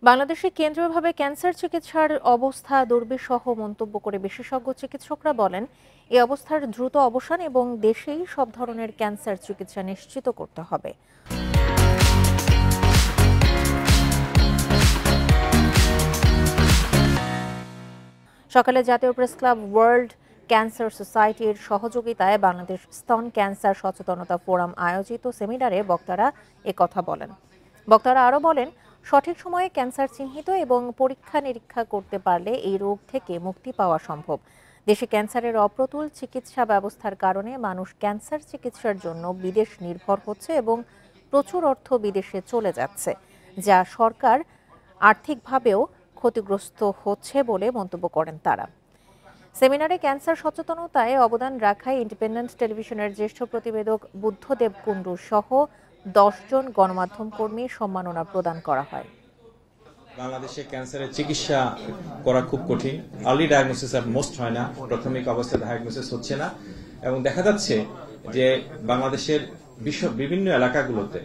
বাংলাদেশে কেন্দ্রীয়ভাবে ক্যান্সার চিকিৎসার অবস্থা দুর্বিষহ মন্তব্য করে বিশেষজ্ঞ চিকিৎসকরা বলেন, এই অবস্থার দ্রুত অবসান এবং দেশেই সব ধরনের ক্যান্সার চিকিৎসা নিশ্চিত করতে হবে। সকালে জাতীয় প্রেস ক্লাব ওয়ার্ল্ড ক্যান্সার সোসাইটির সহযোগিতায় বাংলাদেশ স্তন ক্যান্সার সচেতনতা ফোরাম আয়োজিত সেমিনারে বক্তারা একথা বলেন। বক্তারা আরও বলেন, সঠিক সময়ে ক্যান্সার চিহ্নিত এবং পরীক্ষা নিরীক্ষা করতে পারলে এই রোগ থেকে মুক্তি পাওয়া সম্ভব। দেশে ক্যান্সারের অপ্রতুল চিকিৎসা ব্যবস্থার কারণে মানুষ ক্যান্সার চিকিৎসার জন্য বিদেশ নির্ভর হচ্ছে এবং প্রচুর অর্থ বিদেশে চলে যাচ্ছে, যা সরকার আর্থিকভাবেও ক্ষতিগ্রস্ত হচ্ছে বলে মন্তব্য করেন তারা। সেমিনারে ক্যান্সার সচেতনতায় অবদান রাখায় ইন্ডিপেন্ডেন্ট টেলিভিশনের জ্যেষ্ঠ প্রতিবেদক বুদ্ধদেব কুণ্ডু সহ 10 জন গণমাধ্যম কর্মী সম্মাননা প্রদান করা হয়। বাংলাদেশে ক্যান্সারের চিকিৎসা করা খুব কঠিন। আর্লি ডায়াগনোসিস আর মোস্ট হয় না, প্রাথমিক অবস্থায় ডায়াগনোসিস হচ্ছে না, এবং দেখা যাচ্ছে যে বাংলাদেশের বিভিন্ন এলাকাগুলোতে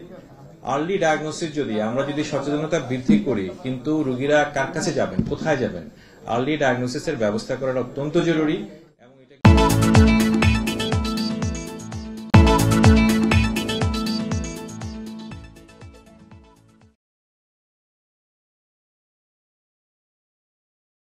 আর্লি ডায়াগনোসিস আমরা যদি সচেতনতা বৃদ্ধি করি, কিন্তু রোগীরা কার কাছে যাবেন, কোথায় যাবেন, আর্লি ডায়াগনোসিসের ব্যবস্থা করাটা অত্যন্ত জরুরি। এবং এটা